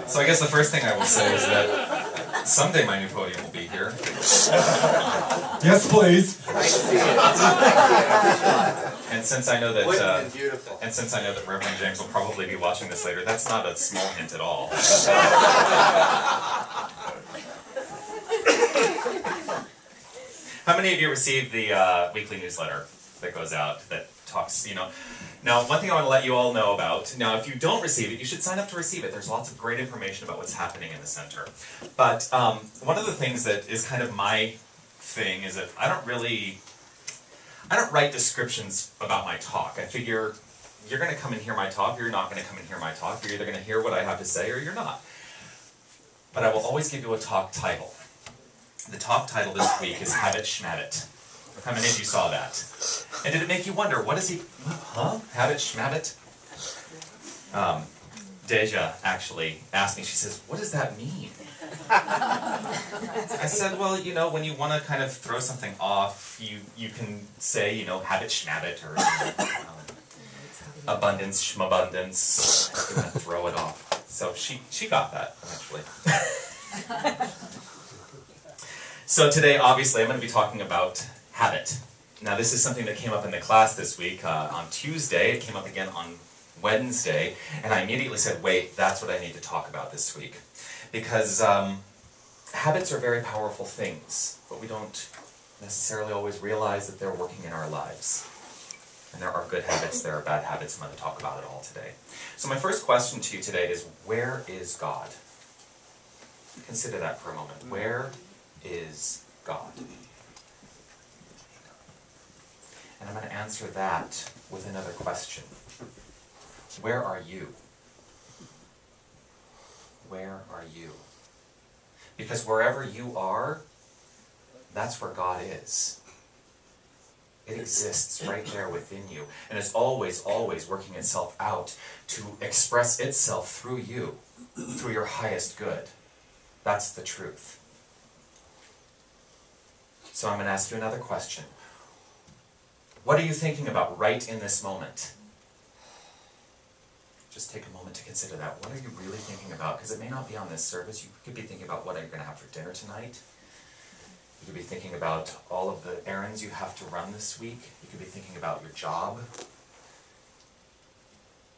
So I guess the first thing I will say is that someday my new podium will be here. Yes, please. And since I know that, beautiful. and since I know that Reverend James will probably be watching this later, that's not a small hint at all. How many of you received the weekly newsletter that goes out that talks, Now, one thing I want to let you all know about, now if you don't receive it, you should sign up to receive it. There's lots of great information about what's happening in the center. But one of the things that is kind of my thing is that I don't write descriptions about my talk. I figure you're going to come and hear my talk, or you're not going to come and hear my talk. You're either going to hear what I have to say, or you're not. But I will always give you a talk title. The talk title this week is Have It Schmabit. How many of you saw that? And did it make you wonder, what is he, Have It Schmabit? Deja actually asked me, she says, what does that mean? I said, well, when you want to kind of throw something off, you can say, have it schmabit, or abundance, schmabundance, you want to throw it off. So she got that eventually. So today, obviously, I'm going to be talking about habit. Now, this is something that came up in the class this week on Tuesday. It came up again on Wednesday, and I immediately said, wait, that's what I need to talk about this week. Because habits are very powerful things, but we don't necessarily always realize that they're working in our lives. And there are good habits, there are bad habits. I'm going to talk about it all today. So my first question to you today is, where is God? Consider that for a moment. Where is God? And I'm going to answer that with another question. Where are you? Where are you? Because wherever you are, that's where God is. It exists right there within you. And it's always, always working itself out to express itself through you, through your highest good. That's the truth. So I'm going to ask you another question. What are you thinking about right in this moment? Just take a moment to consider that. What are you really thinking about? Because it may not be on this service. You could be thinking about what you're going to have for dinner tonight. You could be thinking about all of the errands you have to run this week. You could be thinking about your job. You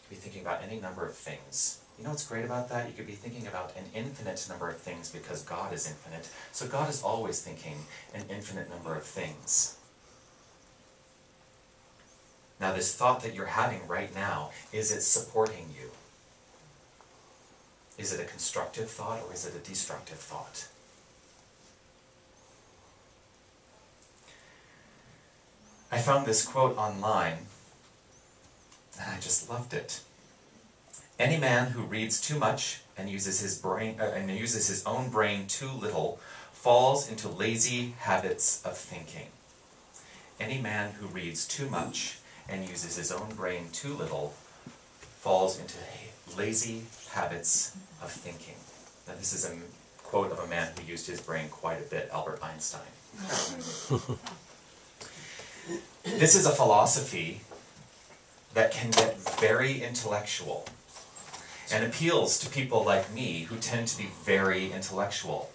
could be thinking about any number of things. You know what's great about that? You could be thinking about an infinite number of things because God is infinite. So God is always thinking an infinite number of things. Now, this thought that you're having right now, is it supporting you? Is it a constructive thought or is it a destructive thought? I found this quote online, and I just loved it. Any man who reads too much and uses his own brain too little falls into lazy habits of thinking. Any man who reads too much and uses his own brain too little, falls into lazy habits of thinking. Now this is a quote of a man who used his brain quite a bit, Albert Einstein. This is a philosophy that can get very intellectual and appeals to people like me who tend to be very intellectual.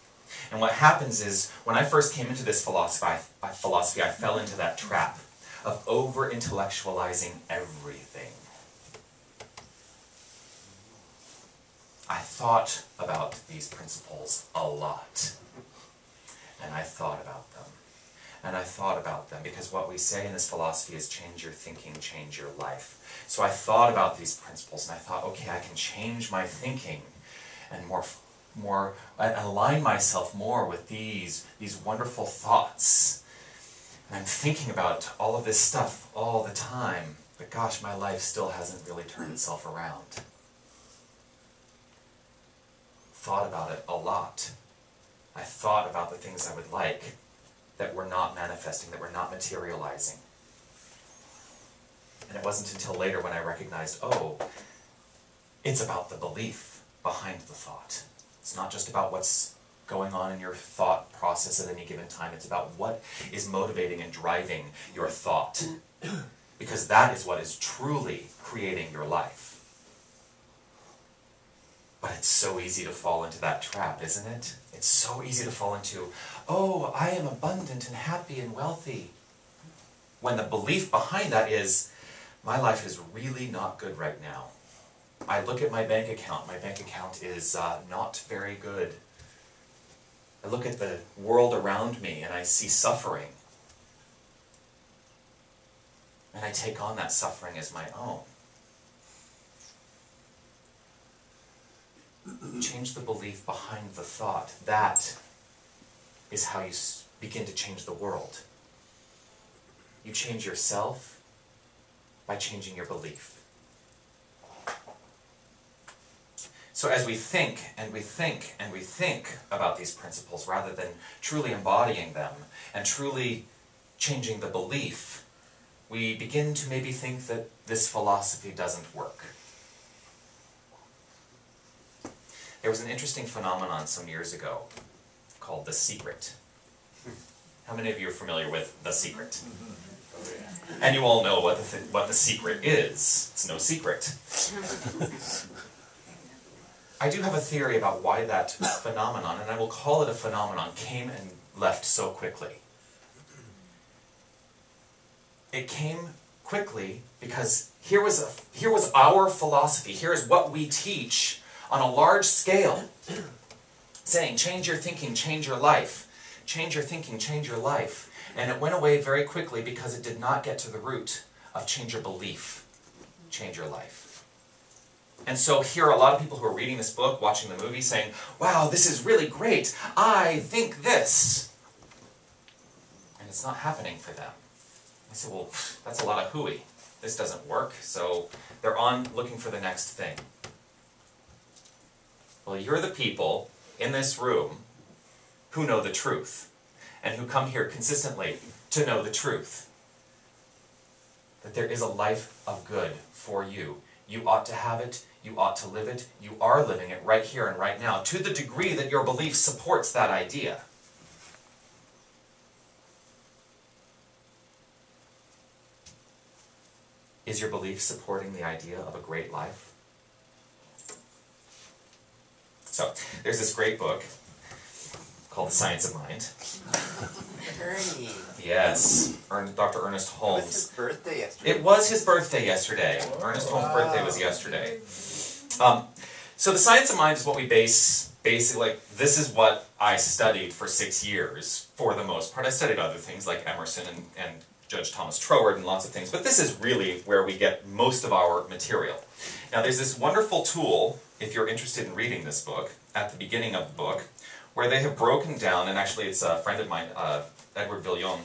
And what happens is, when I first came into this philosophy, I fell into that trap of over-intellectualizing everything. I thought about these principles a lot. And I thought about them. And I thought about them because what we say in this philosophy is change your thinking, change your life. So I thought about these principles and I thought, okay, I can change my thinking and align myself more with these wonderful thoughts. And I'm thinking about all of this stuff all the time, but gosh, my life still hasn't really turned itself around. Thought about it a lot. I thought about the things I would like that were not manifesting, that were not materializing. And it wasn't until later when I recognized, oh, it's about the belief behind the thought. It's not just about what's going on in your thought process at any given time. It's about what is motivating and driving your thought. Because that is what is truly creating your life. But it's so easy to fall into that trap, isn't it? It's so easy to fall into, oh, I am abundant and happy and wealthy. When the belief behind that is, my life is really not good right now. I look at my bank account is not very good. I look at the world around me and I see suffering. And I take on that suffering as my own. Change the belief behind the thought. That is how you begin to change the world. You change yourself by changing your belief. So as we think and we think and we think about these principles rather than truly embodying them and truly changing the belief, we begin to maybe think that this philosophy doesn't work. There was an interesting phenomenon some years ago called The Secret. How many of you are familiar with The Secret? And you all know what the secret is. It's no secret. I do have a theory about why that phenomenon, and I will call it a phenomenon, came and left so quickly. It came quickly because here was our philosophy. Here is what we teach on a large scale, saying, change your thinking, change your life. Change your thinking, change your life. And it went away very quickly because it did not get to the root of change your belief, change your life. And so here are a lot of people who are reading this book, watching the movie, saying, wow, this is really great. I think this. And it's not happening for them. I say, well, that's a lot of hooey. This doesn't work. So they're on looking for the next thing. Well, you're the people in this room who know the truth and who come here consistently to know the truth. That there is a life of good for you. You ought to have it. You ought to live it. You are living it right here and right now to the degree that your belief supports that idea. Is your belief supporting the idea of a great life? So, there's this great book called The Science of Mind. Ernie. Yes, Dr. Ernest Holmes. It was his birthday yesterday. It was his birthday yesterday. Ernest Holmes' birthday was yesterday. So The Science of Mind is what we basically, this is what I studied for 6 years, for the most part. I studied other things like Emerson and Judge Thomas Troward and lots of things, but this is really where we get most of our material. Now there's this wonderful tool, if you're interested in reading this book, at the beginning of the book, where they have broken down, and actually it's a friend of mine, Edward Villon,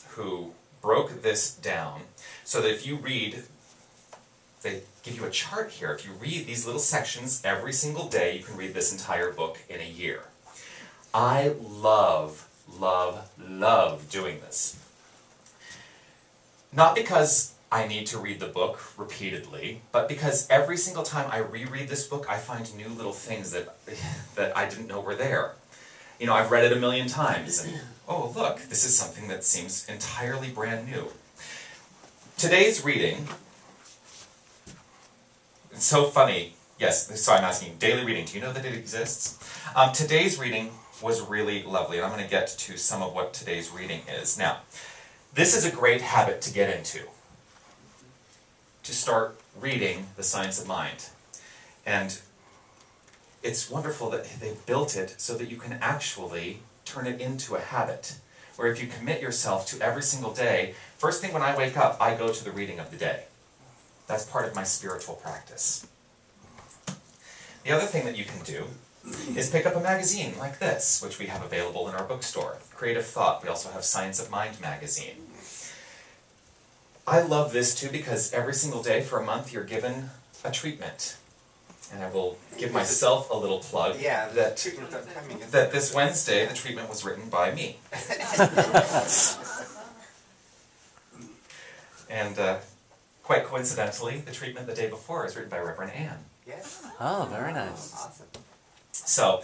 who broke this down so that if you read, they give you a chart here. If you read these little sections every single day, you can read this entire book in a year. I love, love, love doing this. Not because I need to read the book repeatedly, but because every single time I reread this book, I find new little things that I didn't know were there. You know, I've read it a million times, and oh look, this is something that seems entirely brand new. Today's reading, it's so funny, yes, so I'm asking, daily reading, do you know that it exists? Today's reading was really lovely, and I'm going to get to some of what today's reading is. Now, this is a great habit to get into, to start reading The Science of Mind. And it's wonderful that they built it so that you can actually turn it into a habit, where if you commit yourself to every single day, first thing when I wake up, I go to the reading of the day. That's part of my spiritual practice. The other thing that you can do is pick up a magazine like this, which we have available in our bookstore. Creative Thought. We also have Science of Mind magazine. I love this too because every single day for a month you're given a treatment. And I will give myself a little plug that this Wednesday the treatment was written by me. And quite coincidentally, the treatment the day before is written by Reverend Ann. Yes. Oh, very nice. Awesome. So,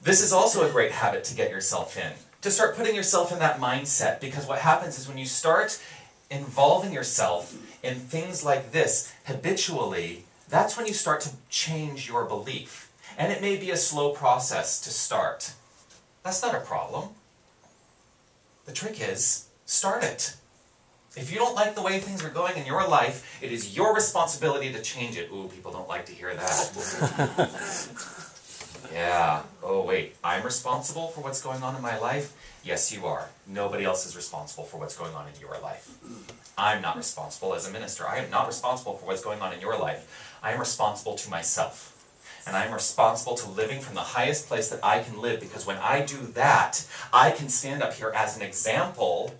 this is also a great habit to get yourself in. To start putting yourself in that mindset, because what happens is when you start involving yourself in things like this habitually, that's when you start to change your belief. And it may be a slow process to start. That's not a problem. The trick is, start it. If you don't like the way things are going in your life, it is your responsibility to change it. Ooh, people don't like to hear that. Yeah. Oh, wait. I'm responsible for what's going on in my life? Yes, you are. Nobody else is responsible for what's going on in your life. I'm not responsible as a minister. I am not responsible for what's going on in your life. I am responsible to myself. And I am responsible to living from the highest place that I can live, because when I do that, I can stand up here as an example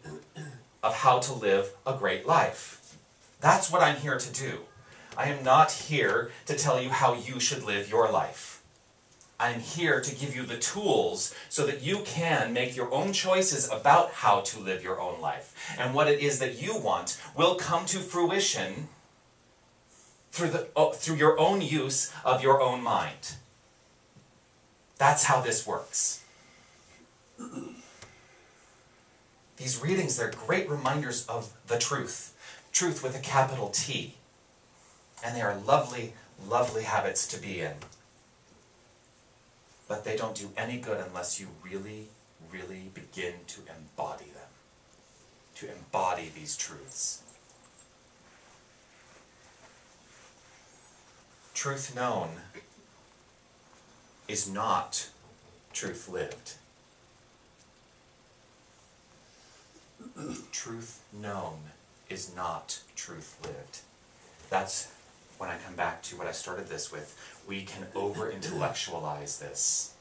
of how to live a great life. That's what I'm here to do. I am not here to tell you how you should live your life. I'm here to give you the tools so that you can make your own choices about how to live your own life. And what it is that you want will come to fruition through your own use of your own mind. That's how this works. These readings, they're great reminders of the truth. Truth with a capital T. And they are lovely, lovely habits to be in. But they don't do any good unless you really, really begin to embody them. To embody these truths. Truth known is not truth lived. Truth known is not truth lived. That's when I come back to what I started this with. We can over-intellectualize this.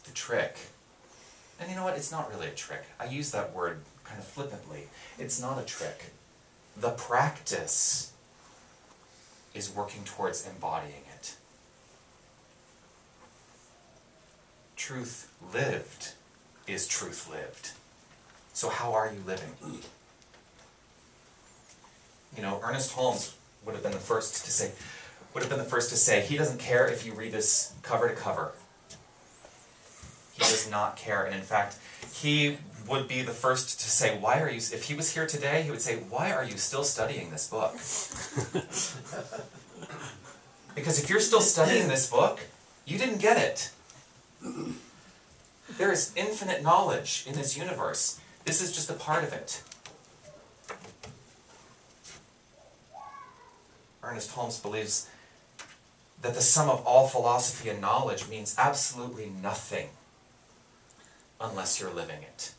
The trick, and you know what, it's not really a trick. I use that word kind of flippantly. It's not a trick. The practice is working towards embodying it. Truth lived is truth lived. So how are you living? You know, Ernest Holmes would have been the first to say, he doesn't care if you read this cover to cover. He does not care. And in fact, he would be the first to say, why are you, if he was here today, he would say, why are you still studying this book? Because if you're still studying this book, you didn't get it. There is infinite knowledge in this universe. This is just a part of it. Ernest Holmes believes that the sum of all philosophy and knowledge means absolutely nothing unless you're living it.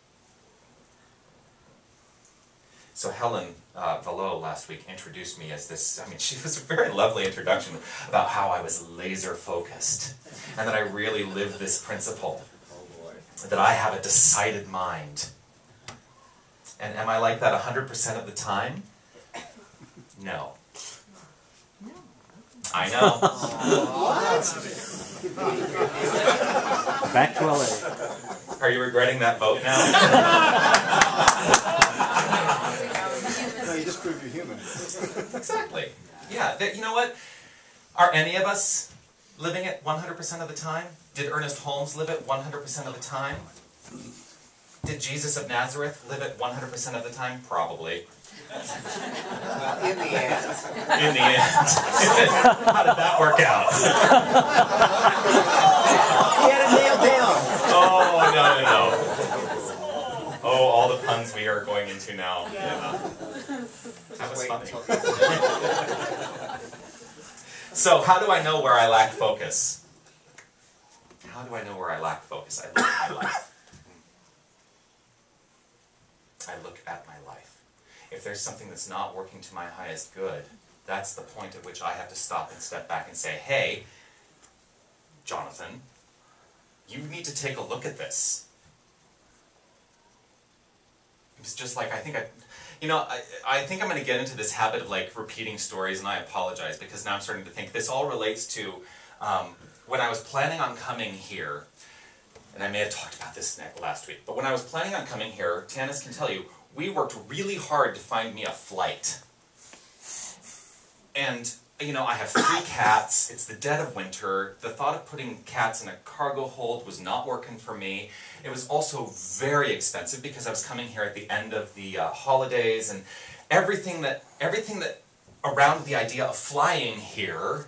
So Helen Vallot last week introduced me as this, she was a very lovely introduction about how I was laser focused and that I really live this principle, that I have a decided mind. And am I like that 100% of the time? No. I know. Back to LA. Are you regretting that vote now? No, you just prove you're human. Exactly. Yeah, you know what? Are any of us living it 100% of the time? Did Ernest Holmes live it 100% of the time? Did Jesus of Nazareth live it 100% of the time? Probably. Well, in the end. In the end. How did that work out? He had it nailed down. Oh, no. Oh, all the puns we are going into now. Yeah. That was funny. So, how do I know where I lack focus? How do I know where I lack focus? I look at my life. I look at my life. If there's something that's not working to my highest good, that's the point at which I have to stop and step back and say, hey, Jonathan, you need to take a look at this. It's just like, I think I'm going to get into this habit of like repeating stories, and I apologize because now I'm starting to think this all relates to when I was planning on coming here, and I may have talked about this last week, but when I was planning on coming here, Tanis can tell you, we worked really hard to find me a flight. And, I have 3 cats, it's the dead of winter, the thought of putting cats in a cargo hold was not working for me. It was also very expensive because I was coming here at the end of the holidays, and everything that around the idea of flying here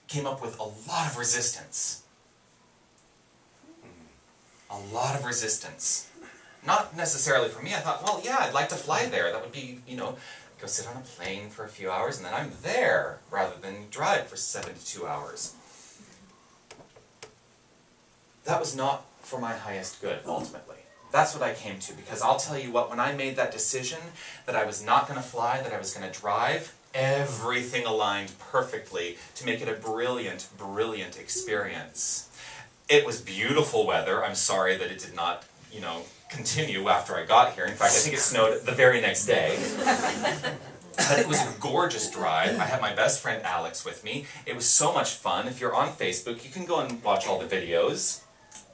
came up with a lot of resistance. A lot of resistance. Not necessarily for me. I thought, well, yeah, I'd like to fly there. That would be, you know, go sit on a plane for a few hours and then I'm there, rather than drive for 72 hours. That was not for my highest good, ultimately. That's what I came to, because I'll tell you what, when I made that decision that I was not going to fly, that I was going to drive, everything aligned perfectly to make it a brilliant, brilliant experience. It was beautiful weather. I'm sorry that it did not, you know, continue after I got here. In fact, I think it snowed the very next day. But it was a gorgeous drive. I had my best friend Alex with me. It was so much fun. If you're on Facebook, you can go and watch all the videos.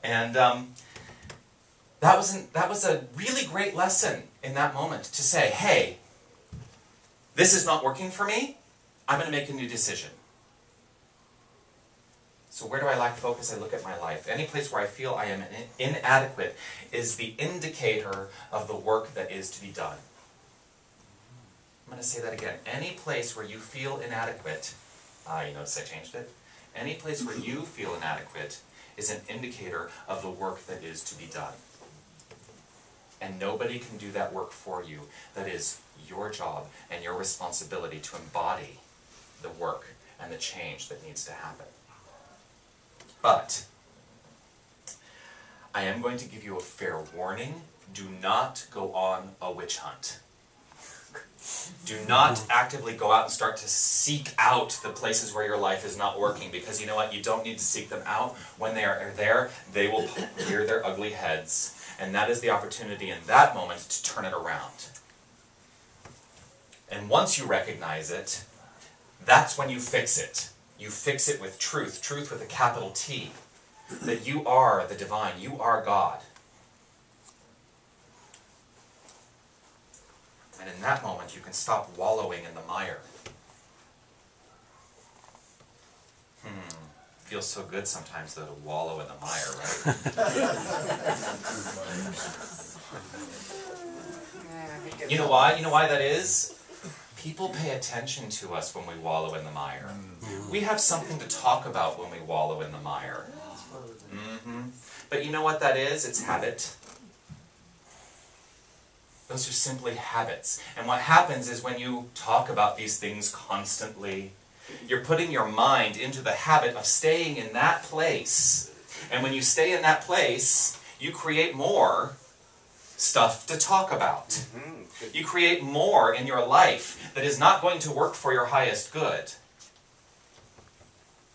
And that was a really great lesson in that moment, to say, hey, this is not working for me. I'm going to make a new decision. So where do I lack focus? I look at my life. Any place where I feel I am inadequate is the indicator of the work that is to be done. I'm going to say that again. Any place where you feel inadequate, you notice I changed it. Any place where you feel inadequate is an indicator of the work that is to be done. And nobody can do that work for you. That is your job and your responsibility to embody the work and the change that needs to happen. But I am going to give you a fair warning. Do not go on a witch hunt. Do not actively go out and start to seek out the places where your life is not working, because you know what? You don't need to seek them out. When they are there, they will rear their ugly heads. And that is the opportunity in that moment to turn it around. And once you recognize it, that's when you fix it. You fix it with truth, truth with a capital T. That you are the divine, you are God. And in that moment, you can stop wallowing in the mire. Feels so good sometimes, though, to wallow in the mire, right? You know why? You know why that is? People pay attention to us when we wallow in the mire. We have something to talk about when we wallow in the mire. But you know what that is? It's habit. Those are simply habits. And what happens is when you talk about these things constantly, you're putting your mind into the habit of staying in that place. And when you stay in that place, you create more stuff to talk about. You create more in your life that is not going to work for your highest good.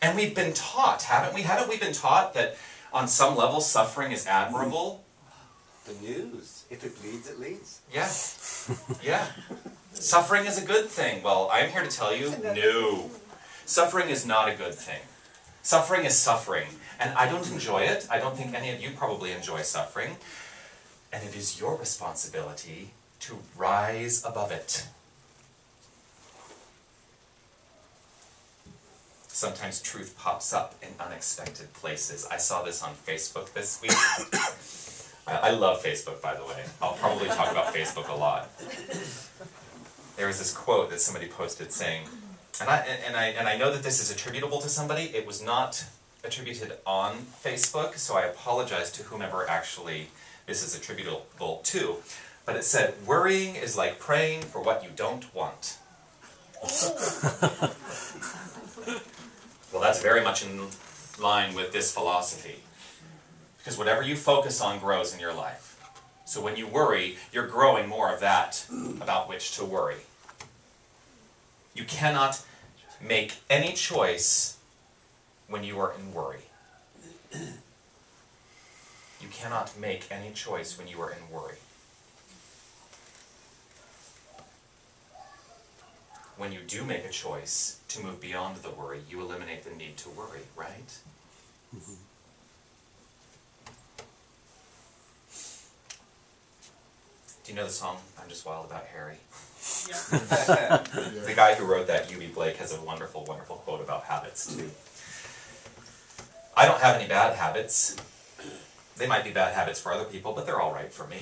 And we've been taught, haven't we? Haven't we been taught that on some level suffering is admirable? The news. If it bleeds, it leads. Yeah. Yeah. Suffering is a good thing. Well, I'm here to tell you, no. Suffering is not a good thing. Suffering is suffering. And I don't enjoy it. I don't think any of you probably enjoy suffering. And it is your responsibility to rise above it. Sometimes truth pops up in unexpected places. I saw this on Facebook this week. I love Facebook, by the way. I'll probably talk about Facebook a lot. There was this quote that somebody posted saying, and I know that this is attributable to somebody. It was not attributed on Facebook, so I apologize to whomever actually this is attributable to. But it said, worrying is like praying for what you don't want. Well, that's very much in line with this philosophy. Because whatever you focus on grows in your life. So when you worry, you're growing more of that about which to worry. You cannot make any choice when you are in worry. You cannot make any choice when you are in worry. When you do make a choice to move beyond the worry, you eliminate the need to worry, right? Do you know the song, I'm Just Wild About Harry? Yeah. The guy who wrote that, U.B. Blake, has a wonderful, wonderful quote about habits, too. I don't have any bad habits. They might be bad habits for other people, but they're all right for me.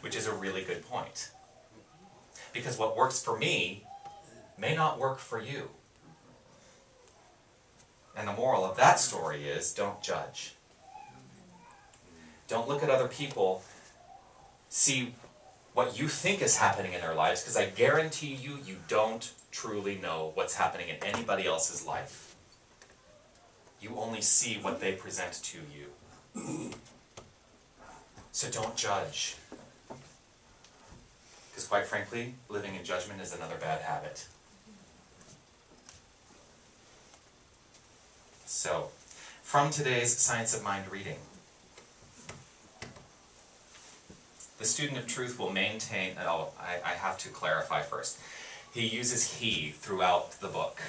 Which is a really good point. Because what works for me may not work for you. And the moral of that story is, don't judge. Don't look at other people, see what you think is happening in their lives, because I guarantee you, you don't truly know what's happening in anybody else's life. You only see what they present to you. So don't judge. Because quite frankly, living in judgment is another bad habit. So, from today's Science of Mind reading, the student of truth will maintain, I have to clarify first. He uses he throughout the book,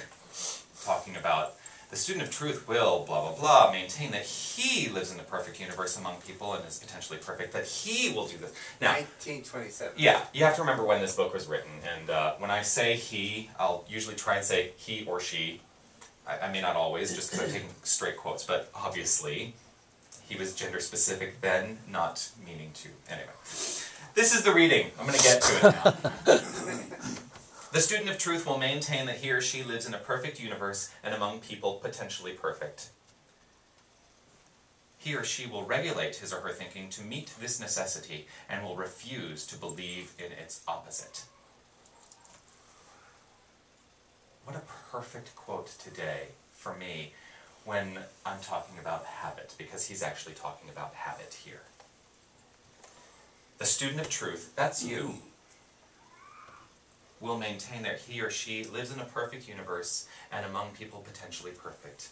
talking about the student of truth will, blah, blah, blah, maintain that he lives in the perfect universe among people and is potentially perfect, that he will do this. Now, 1927. Yeah, you have to remember when this book was written, and when I say he, I'll usually try and say he or she. I mean, not always, just because I'm taking straight quotes, but obviously, he was gender specific then, not meaning to. Anyway, this is the reading. I'm going to get to it now. The student of truth will maintain that he or she lives in a perfect universe and among people potentially perfect. He or she will regulate his or her thinking to meet this necessity and will refuse to believe in its opposite. What a perfect quote today for me when I'm talking about habit, because he's actually talking about habit here. The student of truth, that's you, will maintain that he or she lives in a perfect universe and among people potentially perfect.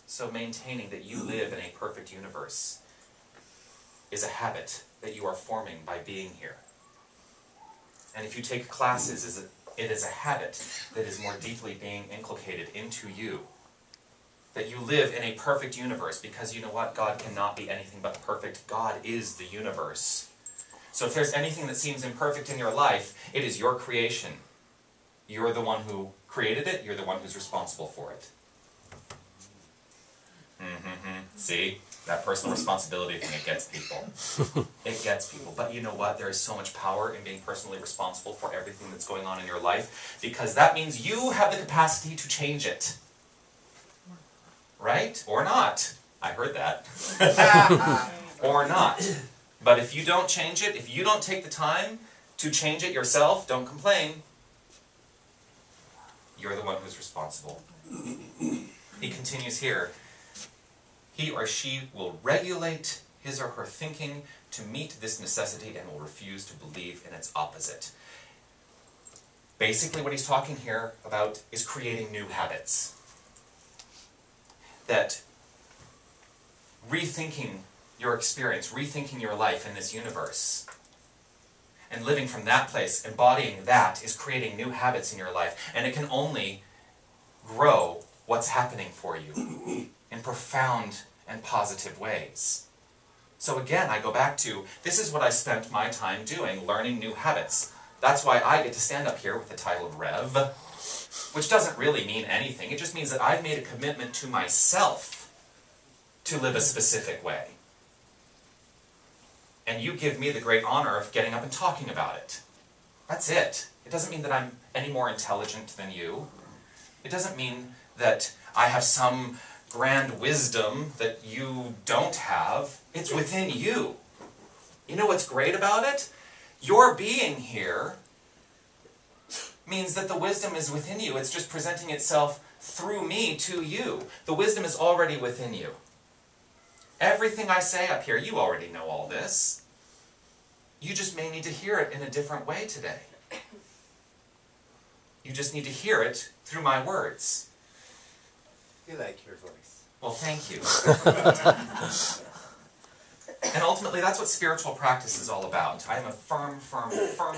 So maintaining that you live in a perfect universe is a habit that you are forming by being here. And if you take classes, it is a habit that is more deeply being inculcated into you. That you live in a perfect universe, because you know what? God cannot be anything but perfect. God is the universe. So if there's anything that seems imperfect in your life, it is your creation. You're the one who created it, you're the one who's responsible for it. See? That personal responsibility thing, it gets people. It gets people. But you know what? There is so much power in being personally responsible for everything that's going on in your life, because that means you have the capacity to change it. Right? Or not. I heard that. Or not. But if you don't change it, if you don't take the time to change it yourself, don't complain. You're the one who's responsible. He continues here. He or she will regulate his or her thinking to meet this necessity and will refuse to believe in its opposite. Basically what he's talking here about is creating new habits. That rethinking your experience, rethinking your life in this universe, and living from that place, embodying that, is creating new habits in your life. And it can only grow what's happening for you in profound and positive ways. So again, I go back to, this is what I spent my time doing, learning new habits. That's why I get to stand up here with the title of Rev, which doesn't really mean anything. It just means that I've made a commitment to myself to live a specific way. And you give me the great honor of getting up and talking about it. That's it. It doesn't mean that I'm any more intelligent than you. It doesn't mean that I have some grand wisdom that you don't have. It's within you. You know what's great about it? Your being here means that the wisdom is within you. It's just presenting itself through me to you. The wisdom is already within you. Everything I say up here, you already know all this. You just may need to hear it in a different way today. You just need to hear it through my words. You like your voice. Well, thank you. And ultimately, that's what spiritual practice is all about. I am a firm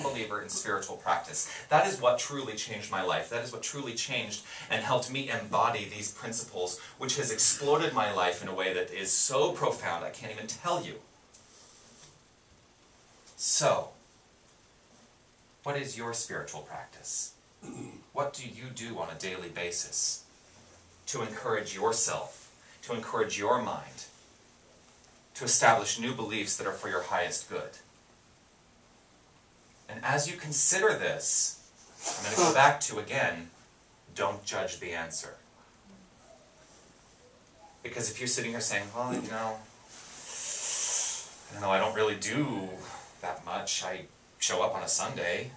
believer in spiritual practice. That is what truly changed my life. That is what truly changed and helped me embody these principles, which has exploded my life in a way that is so profound I can't even tell you. So, what is your spiritual practice? What do you do on a daily basis to encourage yourself to encourage your mind, to establish new beliefs that are for your highest good. And as you consider this, I'm going to go back to, again, don't judge the answer. Because if you're sitting here saying, well, you know, I don't know, I don't really do that much. I show up on a Sunday,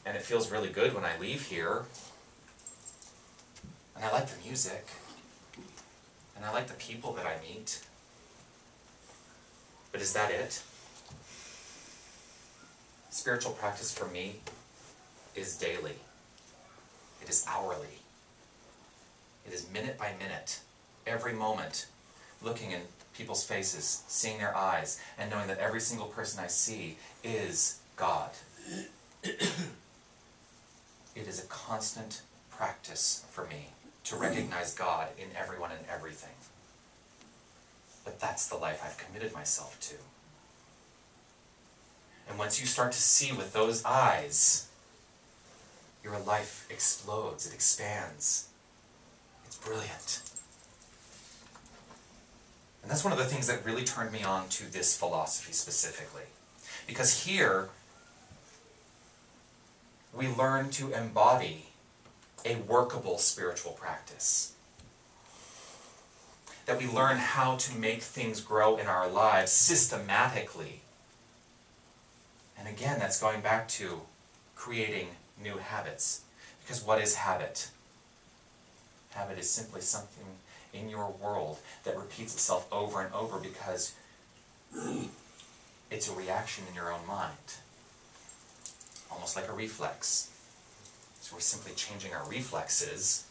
and it feels really good when I leave here. And I like the music. And I like the people that I meet. But is that it? Spiritual practice for me is daily. It is hourly. It is minute by minute, every moment, looking in people's faces, seeing their eyes, and knowing that every single person I see is God. It is a constant practice for me to recognize God in everyone and everything. But that's the life I've committed myself to. And once you start to see with those eyes, your life explodes, it expands. It's brilliant. And that's one of the things that really turned me on to this philosophy specifically. Because here, we learn to embody a workable spiritual practice. That we learn how to make things grow in our lives systematically. And again, that's going back to creating new habits. Because what is habit? Habit is simply something in your world that repeats itself over and over because it's a reaction in your own mind. Almost like a reflex. So we're simply changing our reflexes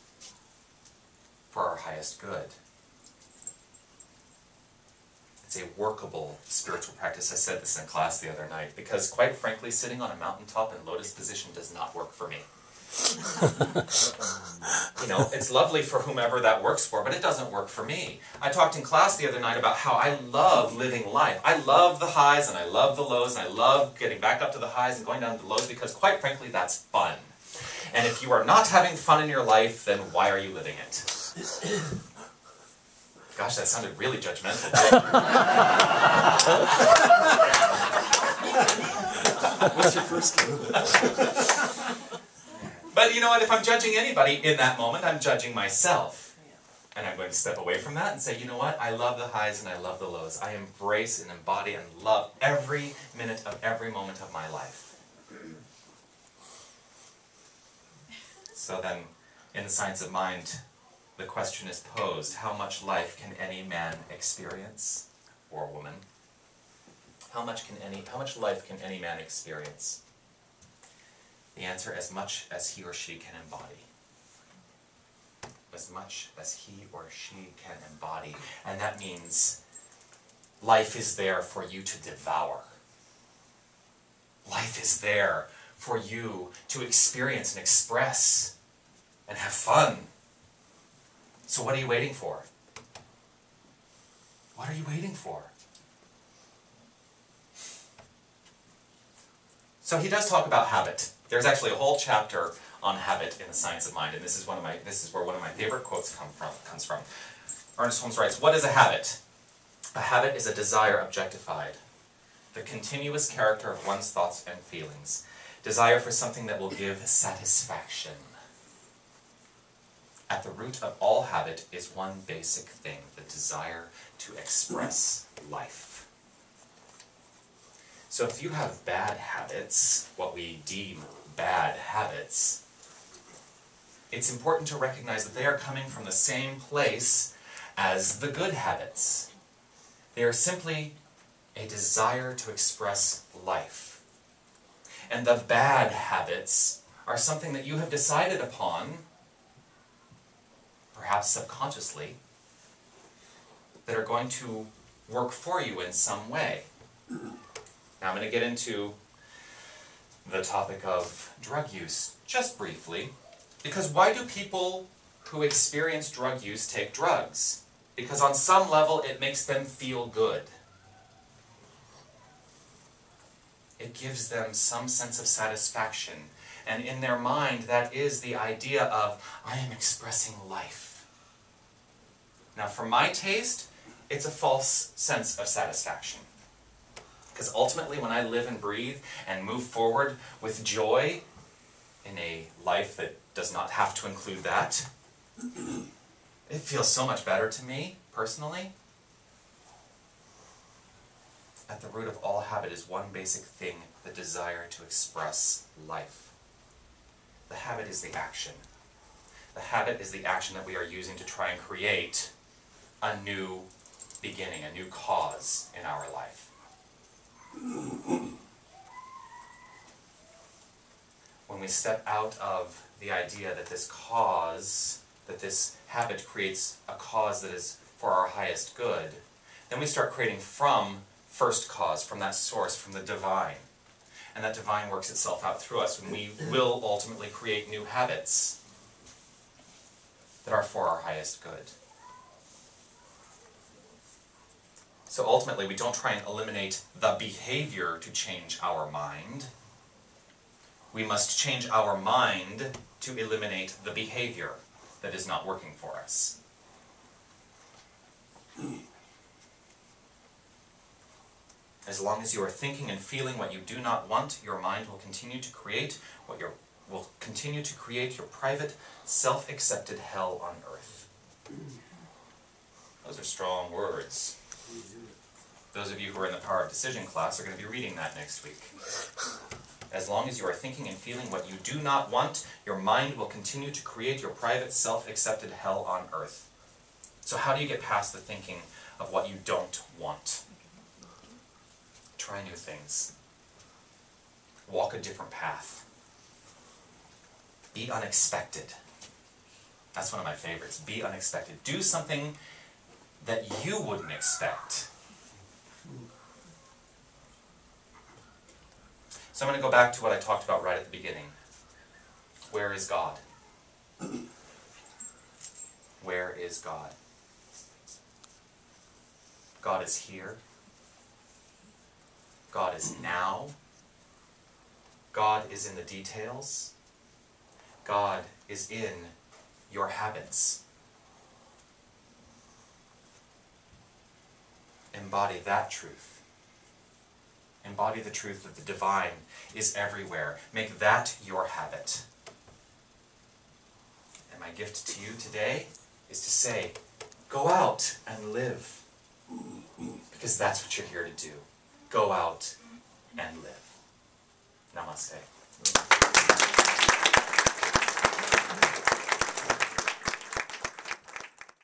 for our highest good. It's a workable spiritual practice. I said this in class the other night because, quite frankly, sitting on a mountaintop in lotus position does not work for me. You know, it's lovely for whomever that works for, but it doesn't work for me. I talked in class the other night about how I love living life. I love the highs and I love the lows and I love getting back up to the highs and going down to the lows because, quite frankly, that's fun. And if you are not having fun in your life, then why are you living it? Gosh, that sounded really judgmental. What's your first clue? But you know what? If I'm judging anybody in that moment, I'm judging myself. And I'm going to step away from that and say, you know what? I love the highs and I love the lows. I embrace and embody and love every minute of every moment of my life. So then, in the science of mind, the question is posed, how much life can any man experience, or woman? How much life can any man experience? The answer, as much as he or she can embody. As much as he or she can embody. And that means life is there for you to devour. Life is there for you to experience and express and have fun. So what are you waiting for? What are you waiting for? So he does talk about habit. There's actually a whole chapter on habit in the science of mind, and this is where one of my favorite quotes comes from. Ernest Holmes writes, "What is a habit? A habit is a desire objectified, the continuous character of one's thoughts and feelings, desire for something that will give satisfaction. At the root of all habit is one basic thing, the desire to express life." So if you have bad habits, what we deem bad habits, it's important to recognize that they are coming from the same place as the good habits. They are simply a desire to express life. And the bad habits are something that you have decided upon, perhaps subconsciously, that are going to work for you in some way. Now I'm going to get into the topic of drug use just briefly, because why do people who experience drug use take drugs? Because on some level it makes them feel good. It gives them some sense of satisfaction, and in their mind that is the idea of, I am expressing life. Now for my taste, it's a false sense of satisfaction. Because ultimately when I live and breathe and move forward with joy in a life that does not have to include that, it feels so much better to me, personally. At the root of all habit is one basic thing, the desire to express life. The habit is the action. The habit is the action that we are using to try and create a new beginning, a new cause in our life. When we step out of the idea that this cause, that this habit creates a cause that is for our highest good, then we start creating from first cause, from that source, from the divine. And that divine works itself out through us, and we will ultimately create new habits that are for our highest good. So ultimately, we don't try and eliminate the behavior to change our mind. We must change our mind to eliminate the behavior that is not working for us. As long as you are thinking and feeling what you do not want, your mind will continue to create your private, self-accepted hell on earth. Those are strong words. Those of you who are in the Power of Decision class are going to be reading that next week. As long as you are thinking and feeling what you do not want, your mind will continue to create your private, self-accepted hell on earth. So how do you get past the thinking of what you don't want? Try new things. Walk a different path. Be unexpected. That's one of my favorites. Be unexpected. Do something that you wouldn't expect. So I'm going to go back to what I talked about right at the beginning. Where is God? Where is God? God is here. God is now. God is in the details. God is in your habits. Embody that truth. Embody the truth that the divine is everywhere. Make that your habit. And my gift to you today is to say, go out and live. Because that's what you're here to do. Go out and live. Namaste.